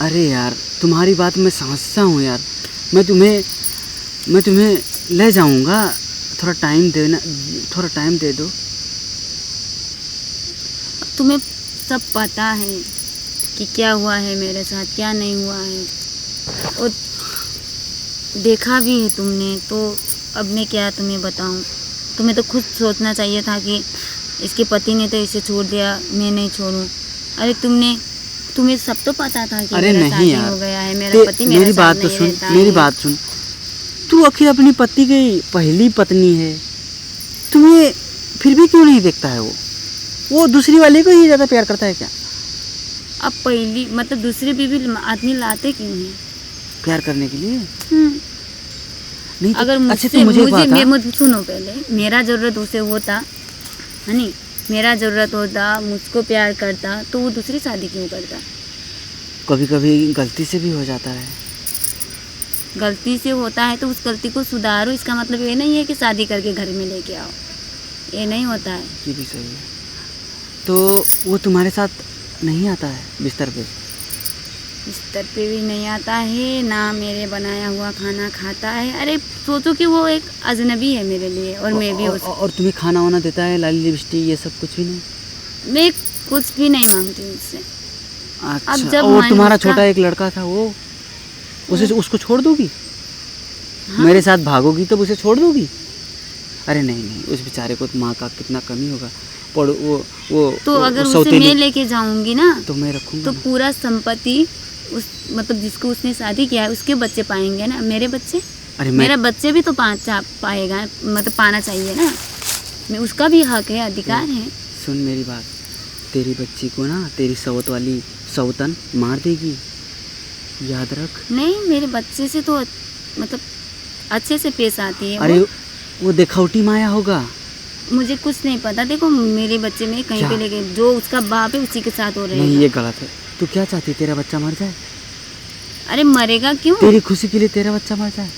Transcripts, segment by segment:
अरे यार तुम्हारी बात मैं समझता हूँ यार। मैं तुम्हें ले जाऊँगा, थोड़ा टाइम दे दो। तुम्हें सब पता है कि क्या हुआ है मेरे साथ, क्या नहीं हुआ है, और देखा भी है तुमने, तो अब मैं क्या तुम्हें बताऊं। तुम्हें तो खुद सोचना चाहिए था कि इसके पति ने तो इसे छोड़ दिया, मैं नहीं छोड़ूं। अरे तुम्हें सब तो पता था कि अरे मेरा नहीं शादी यार, हो गया है, मेरा पति मेरे मेरी साथ बात तो नहीं सुन, रहता मेरी है। बात सुन। तू आखिर अपनी पति की पहली पत्नी है, तुम्हें फिर भी क्यों नहीं देखता है? वो दूसरी वाले को ही ज़्यादा प्यार करता है क्या? अब पहली मतलब दूसरी बीवी आदमी लाते क्यों हैं? प्यार करने के लिए। नहीं तो, अगर अच्छा मुझसे तो मुझे सुनो, पहले मेरा ज़रूरत उसे होता है नहीं, मेरा ज़रूरत होता, मुझको प्यार करता, तो वो दूसरी शादी क्यों करता? कभी कभी गलती से भी हो जाता है। गलती से होता है तो उस गलती को सुधारो। इसका मतलब ये नहीं है कि शादी करके घर में लेके आओ, ये नहीं होता है। ये भी सही है। तो वो तुम्हारे साथ नहीं आता है बिस्तर पे? बिस्तर पे भी नहीं आता है, ना मेरे बनाया हुआ खाना खाता है। अरे सोचो कि वो एक अजनबी है मेरे लिए, और मैं भी और तुम्हें खाना वाना देता है, लाली लिपस्टिक ये सब कुछ भी नहीं? मैं कुछ भी नहीं मांगती हूँ उससे। अच्छा, अब जब और तुम्हारा छोटा एक लड़का था, वो उसको छोड़ दोगी? हाँ? मेरे साथ भागोगी तो उसे छोड़ दोगी? अरे नहीं, उस बेचारे को माँ का कितना कमी होगा। पर वो तो अगर उसे मैं लेके जाऊंगी ना, तो मैं रखूंगा तो पूरा संपत्ति उस मतलब जिसको उसने शादी किया है उसके बच्चे पाएंगे ना, मेरे बच्चे। अरे मेरा बच्चे भी तो पाएगा, मतलब पाना चाहिए ना। मैं उसका भी हक है, अधिकार है। सुन मेरी बात, तेरी बच्ची को ना तेरी सौत वाली सौतन मार देगी, याद रख। नहीं, मेरे बच्चे से तो मतलब अच्छे से पेश आती है। अरे वो दिखावटी माया होगा। मुझे कुछ नहीं पता। देखो मेरे बच्चे में कहीं पे लेके, जो उसका बाप है उसी के साथ हो रहे हैं। नहीं, ये गलत है। तू क्या चाहती, तेरा बच्चा मर जाए? अरे मरेगा क्यों? तेरी खुशी के लिए तेरा बच्चा मर जाए?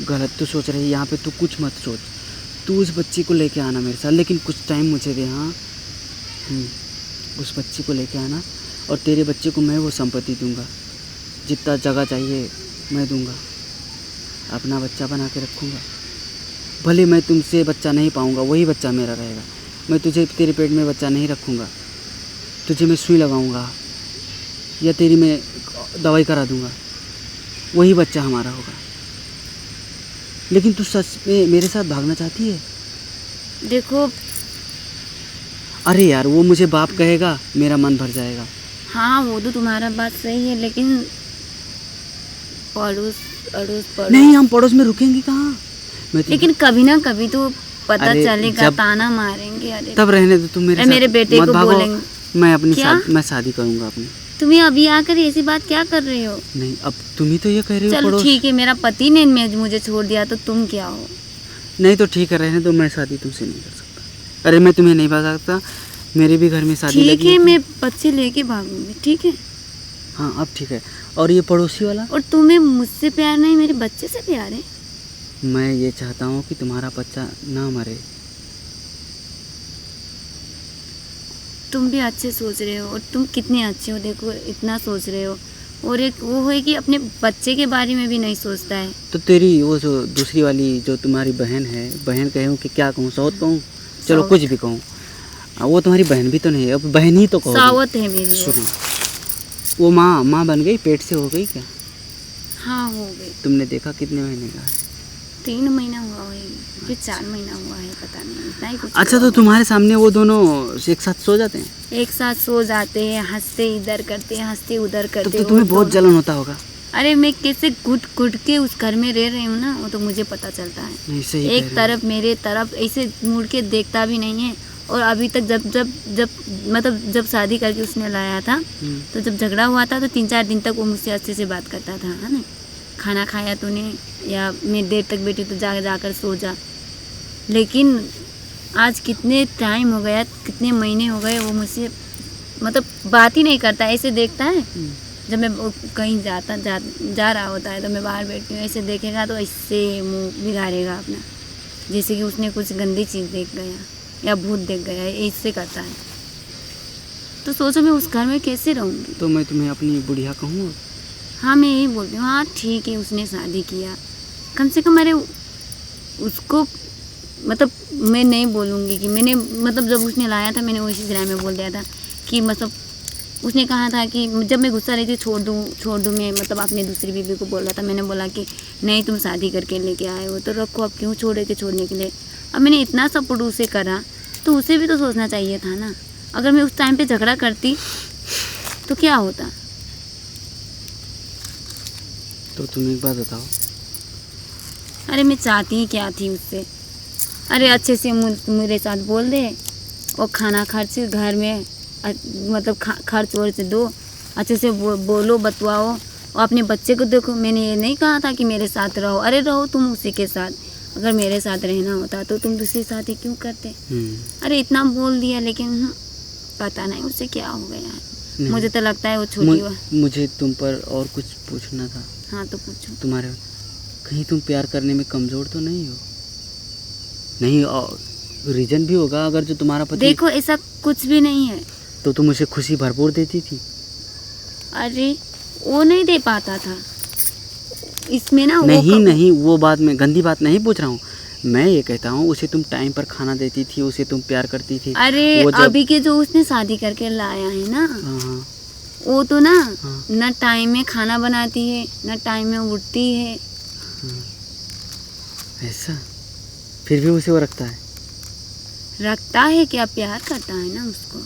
गलत तू सोच रही है। यहाँ पे तू कुछ मत सोच। तू उस बच्ची को लेके आना मेरे साथ, लेकिन कुछ टाइम मुझे दे। हाँ, उस बच्ची को लेके आना, और तेरे बच्चे को मैं वो संपत्ति दूंगा, जितना जगह चाहिए मैं दूंगा। अपना बच्चा बना के रखूँगा। भले मैं तुमसे बच्चा नहीं पाऊँगा, वही बच्चा मेरा रहेगा। मैं तुझे तेरे पेट में बच्चा नहीं रखूँगा, तुझे मैं सुई लगाऊँगा या तेरी मैं दवाई करा दूँगा, वही बच्चा हमारा होगा। लेकिन तू सच में मेरे साथ भागना चाहती है? देखो, अरे यार, वो मुझे बाप कहेगा, मेरा मन भर जाएगा। हाँ वो तो तुम्हारा बात सही है, लेकिन पड़ोस नहीं, हम पड़ोस में रुकेंगे कहाँ? लेकिन कभी ना कभी तो पता चलेगा, ताना मारेंगे। अरे तब रहने दो, तुम मेरे बेटे को बोलेंगे। मैं शादी करूँगा अपनी। तुम्हें अभी आकर ऐसी बात क्या कर रहे हो? नहीं, अब तुम ही तो ये कह रही हो। चलो ठीक है, मेरा पति ने मुझे छोड़ दिया तो तुम क्या हो? नहीं तो ठीक है, रहने दो। मैं शादी तुमसे नहीं कर सकता। अरे मैं तुम्हें नहीं भाग सकता, मेरे भी घर में शादी लगी है। ठीक है, मैं बच्चे लेके भागूंगी, ठीक है? हाँ अब ठीक है। और ये पड़ोसी वाला? और तुम्हें मुझसे प्यार नहीं, मेरे बच्चे से प्यार है। मैं ये चाहता हूँ कि तुम्हारा बच्चा ना मरे। तुम भी अच्छे सोच रहे हो, और तुम कितने अच्छे हो, देखो इतना सोच रहे हो। और एक वो है कि अपने बच्चे के बारे में भी नहीं सोचता है। तो तेरी वो जो दूसरी वाली जो तुम्हारी बहन है, बहन कहूँ कि क्या कहूँ, सौत कहूँ, चलो कुछ भी कहूँ, वो तुम्हारी बहन भी तो नहीं है, अब बहन ही तो कहो। सावत है मेरी। सुनो, वो माँ बन गई, पेट से हो गई क्या? हाँ हो गई। तुमने देखा कितने महीने का है? 3 महीना हुआ है, फिर 4 महीना हुआ है, पता नहीं, इतना ही कुछ। अच्छा, तो तुम्हारे सामने वो दोनों एक साथ सो जाते हैं? एक साथ सो जाते हैं, हंसते इधर करते हैं, हंसते उधर करते हैं। तो तुम्हें बहुत जलन होता होगा। अरे मैं कैसे घुट के उस घर में रह रही हूँ ना, वो तो मुझे पता चलता है। नहीं, सही एक तरफ मेरे तरफ ऐसे मुड़ के देखता भी नहीं है। और अभी तक जब शादी करके उसने लाया था, तो जब झगड़ा हुआ था तो 3-4 दिन तक वो मुझसे अच्छे से बात करता था, है ना? खाना खाया तूने, या मैं देर तक बैठी तो जाकर सो जा। लेकिन आज कितने टाइम हो गया, कितने महीने हो गए, वो मुझसे मतलब बात ही नहीं करता। ऐसे देखता है, जब मैं कहीं जा रहा होता है तो मैं बाहर बैठती हूँ, ऐसे देखेगा तो ऐसे मुँह बिगाड़ेगा अपना, जैसे कि उसने कुछ गंदी चीज़ देख गया या भूत देख गया, ऐसे करता है। तो सोचो मैं उस घर में कैसे रहूँगी। तो मैं तुम्हें अपनी बुढ़िया कहूँ? हाँ मैं यही बोलती हूँ, हाँ ठीक है उसने शादी किया, कम से कम अरे उसको मतलब मैं नहीं बोलूँगी कि मैंने मतलब जब उसने लाया था मैंने उसी तरह में बोल दिया था कि मतलब उसने कहा था कि जब मैं गुस्सा रही थी छोड़ दूँ मैं मतलब अपनी दूसरी बीवी को बोल रहा था। मैंने बोला कि नहीं तुम शादी करके लेके आए हो तो रखो, अब क्यों छोड़े थे छोड़ने के लिए। अब मैंने इतना सपोर्ट उसे करा तो उसे भी तो सोचना चाहिए था ना। अगर मैं उस टाइम पे झगड़ा करती तो क्या होता। तो तुम एक बात बताओ। अरे मैं चाहती ही क्या थी उससे, अरे अच्छे से मेरे साथ बोल दे और खाना खर्च घर में मतलब खर्च वर्च दो, अच्छे से बोलो बतवाओ और अपने बच्चे को देखो। मैंने ये नहीं कहा था कि मेरे साथ रहो, अरे रहो तुम उसी के साथ, अगर मेरे साथ रहना होता तो तुम दूसरी शादी क्यों करते। अरे इतना बोल दिया लेकिन पता नहीं उससे क्या हो गया है। मुझे तो लगता है वो छोटी हुआ। मुझे तुम पर और कुछ पूछना था। हाँ तो पूछो। तुम्हारे कहीं तुम प्यार करने में कमज़ोर तो नहीं हो? नहीं, और रीज़न भी होगा अगर जो तुम्हारा पति। देखो ऐसा कुछ भी नहीं है। तो तुम उसे खुशी भरपूर देती थी? अरे वो नहीं दे पाता था इसमें ना। नहीं वो बात मैं गंदी बात नहीं पूछ रहा हूँ। मैं ये कहता हूँ उसे तुम टाइम पर खाना देती थी, उसे तुम प्यार करती थी। अरे अभी के जो उसने शादी करके लाया है ना, हाँ। वो तो ना हाँ। न टाइम में खाना बनाती है न टाइम में उठती है। ऐसा फिर भी उसे वो रखता है क्या प्यार करता है ना उसको।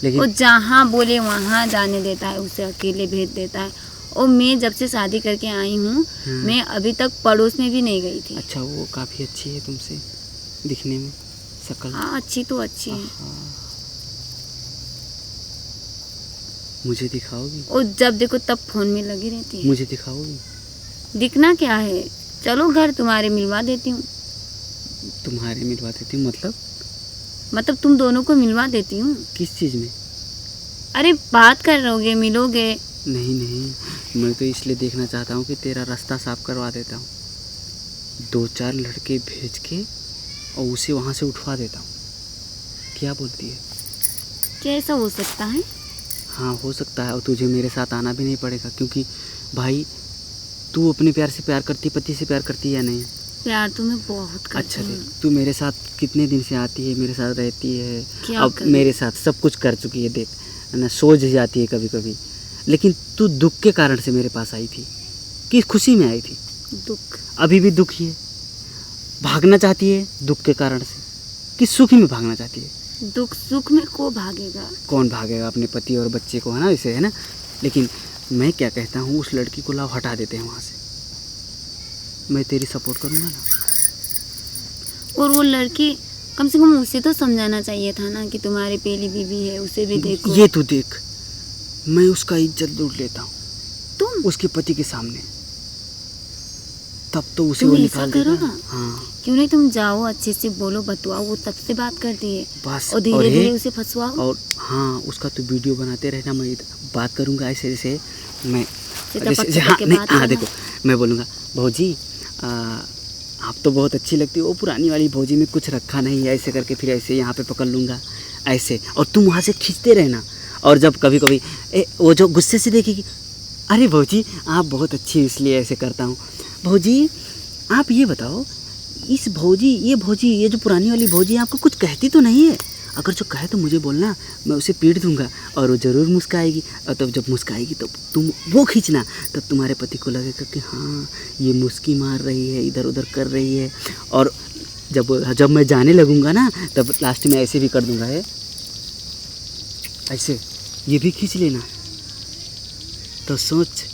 लेकिन वो जहाँ बोले वहाँ जाने देता है, उसे अकेले भेज देता है। और मैं जब से शादी करके आई हूँ मैं अभी तक पड़ोस में भी नहीं गई थी। अच्छा, वो काफ़ी अच्छी है तुमसे दिखने में, शक्ल। हाँ अच्छी तो अच्छी है। मुझे दिखाओगी? और जब देखो तब फोन में लगी रहती है। मुझे दिखाओगी? दिखना क्या है, चलो घर तुम्हारे मिलवा देती हूँ। तुम्हारे मिलवा देती हूँ मतलब तुम दोनों को मिलवा देती हूँ। किस चीज़ में? अरे बात कर रहोगे, मिलोगे? नहीं, मैं तो इसलिए देखना चाहता हूँ कि तेरा रास्ता साफ करवा देता हूँ। 2-4 लड़के भेज के और उसे वहाँ से उठवा देता हूँ। क्या बोलती है? क्या ऐसा हो सकता है? हाँ हो सकता है, और तुझे मेरे साथ आना भी नहीं पड़ेगा, क्योंकि भाई तू अपने प्यार से प्यार करती, पति से प्यार करती है या नहीं? प्यार तो मैं बहुत करती अच्छा हूँ। देख, तू मेरे साथ कितने दिन से आती है, मेरे साथ रहती है, अब करें? मेरे साथ सब कुछ कर चुकी है, देख ना, सोच जाती है कभी कभी। लेकिन तू दुख के कारण से मेरे पास आई थी, किस खुशी में आई थी? दुख। अभी भी दुख ही है। भागना चाहती है दुख के कारण से, किस सुखी में भागना चाहती है? दुख सुख में को भागेगा? कौन भागेगा? अपने पति और बच्चे को, है ना, इसे, है ना। लेकिन मैं क्या कहता हूँ, उस लड़की को लाओ, हटा देते हैं वहाँ से। मैं तेरी सपोर्ट करूँगा ना। और वो लड़की कम से कम उसे तो समझाना चाहिए था ना कि तुम्हारी पहली बीवी है, उसे भी देखो। ये तू देख, मैं उसका इज्जत लूट लेता हूँ तुम उसके पति के सामने, तब तो उसे वो निकाल देगा। हाँ क्यों नहीं, तुम जाओ अच्छे से बोलो बतवाओ, वो तब से बात करती है बस, और धीरे धीरे उसे फंसवाओ। और हाँ, उसका तो वीडियो बनाते रहना, मैं बात करूँगा ऐसे जैसे मैं जैसे, हाँ नहीं, हाँ देखो मैं बोलूँगा, भौजी आप तो बहुत अच्छी लगती हो, वो पुरानी वाली भौजी में कुछ रखा नहीं, ऐसे करके फिर ऐसे यहाँ पे पकड़ लूँगा ऐसे, और तुम वहाँ से खींचते रहना। और जब कभी कभी वो जो गुस्से से देखेगी, अरे भौजी आप बहुत अच्छी हो इसलिए ऐसे करता हूँ। भौजी आप ये बताओ, इस भौजी ये जो पुरानी वाली भौजी आपको कुछ कहती तो नहीं है? अगर जो कहे तो मुझे बोलना, मैं उसे पीट दूंगा और वो ज़रूर मुस्काएगी। और तब जब मुस्काएगी तो तुम वो खींचना, तब तुम्हारे पति को लगेगा कि हाँ ये मुस्की मार रही है, इधर उधर कर रही है। और जब मैं जाने लगूंगा ना, तब लास्ट में ऐसे भी कर दूंगा, है ऐसे, ये भी खींच लेना। तो सोच,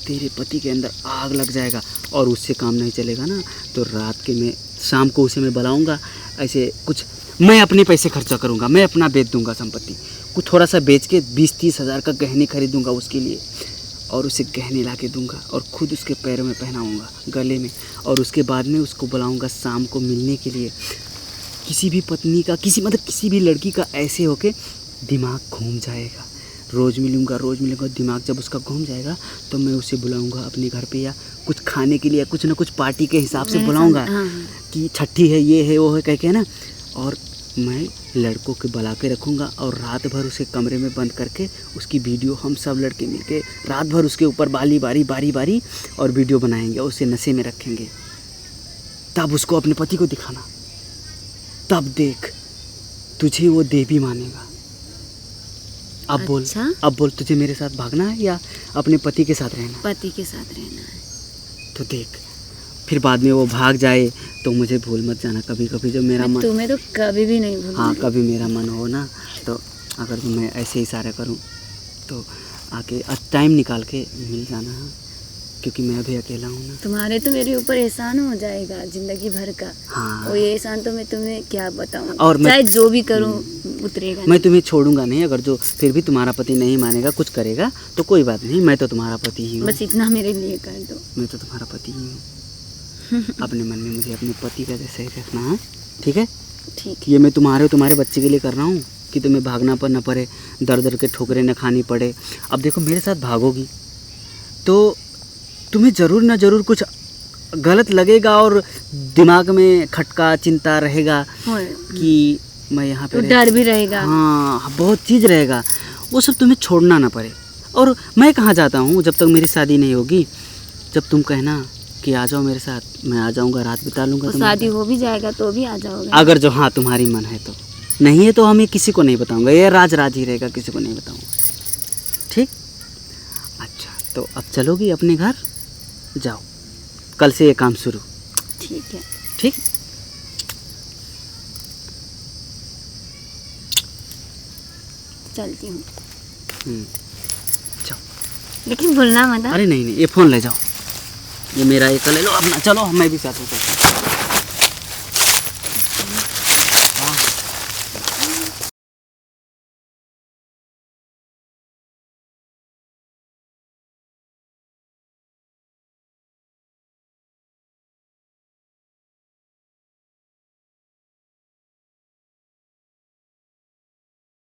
तेरे पति के अंदर आग लग जाएगा। और उससे काम नहीं चलेगा ना, तो रात के मैं शाम को उसे मैं बुलाऊंगा, ऐसे कुछ मैं अपने पैसे खर्चा करूंगा, मैं अपना बेच दूंगा संपत्ति, कुछ थोड़ा सा बेच के 20-30 हज़ार का गहने खरीदूंगा उसके लिए, और उसे गहने ला के दूँगा और ख़ुद उसके पैरों में पहनाऊँगा, गले में। और उसके बाद में उसको बुलाऊँगा शाम को मिलने के लिए। किसी भी पत्नी का, किसी भी लड़की का ऐसे होके दिमाग घूम जाएगा। रोज़ मिलूँगा, दिमाग जब उसका घूम जाएगा तो मैं उसे बुलाऊंगा अपने घर पे, या कुछ खाने के लिए, कुछ ना कुछ पार्टी के हिसाब से बुलाऊंगा कि छठी है, ये है, वो है, कह के ना। और मैं लड़कों के बुला के रखूँगा और रात भर उसे कमरे में बंद करके उसकी वीडियो हम सब लड़के मिलके रात भर उसके ऊपर बारी बारी और वीडियो बनाएंगे और उसे नशे में रखेंगे। तब उसको अपने पति को दिखाना, तब देख तुझे वो देवी मानेगा। अब बोल, अच्छा? अब बोल, तुझे मेरे साथ भागना है या अपने पति के साथ रहना? पति के साथ रहना है। तो देख, फिर बाद में वो भाग जाए तो मुझे भूल मत जाना। कभी कभी जो मेरा मन, तुम्हें तो कभी भी नहीं भूलूंगी। हाँ, कभी मेरा मन हो ना तो अगर मैं ऐसे इशारा करूँ तो आके टाइम निकाल के मिल जाना, हाँ, क्योंकि मैं अभी अकेला हूँ ना। तुम्हारे तो मेरे ऊपर एहसान हो जाएगा जिंदगी भर का। हाँ, और ये एहसान तो मैं तुम्हें क्या बताऊँ, और मैं, चाहे जो भी करूँ उतरेगा मैं तुम्हें छोड़ूंगा नहीं। अगर जो फिर भी तुम्हारा पति नहीं मानेगा, कुछ करेगा तो कोई बात नहीं, मैं तो तुम्हारा पति ही हूँ। बस इतना मेरे लिए कर दो। मैं तो तुम्हारा पति ही हूँ। अपने मन में मुझे अपने पति का जैसे ही रखना है, ठीक है? ठीक। ये मैं तुम्हारे बच्चे के लिए कर रहा हूँ कि तुम्हें भागना पर न पड़े, दर दर के ठोकरें न खानी पड़े। अब देखो, मेरे साथ भागोगी तो तुम्हें ज़रूर ना ज़रूर कुछ गलत लगेगा और दिमाग में खटका चिंता रहेगा कि मैं यहाँ पे डर भी रहेगा। हाँ, बहुत चीज़ रहेगा। वो सब तुम्हें छोड़ना ना पड़े। और मैं कहाँ जाता हूँ जब तक मेरी शादी नहीं होगी। जब तुम कहना कि आ जाओ मेरे साथ, मैं आ जाऊँगा, रात बिता लूँगा। शादी हो भी जाएगा तो भी आ जाओगे अगर जो, हाँ, तुम्हारी मन है तो। नहीं है तो हमें किसी को नहीं बताऊँगा, ये राज ही रहेगा, किसी को नहीं बताऊँगा, ठीक? अच्छा, तो अब चलोगी अपने घर? जाओ, कल से ये काम शुरू। ठीक है। ठीक। चलती हूँ। जाओ। लेकिन भूलना मत। अरे नहीं, ये फ़ोन ले जाओ, ये मेरा, ये ले लो अपना। चलो, मैं भी साथ हूँ।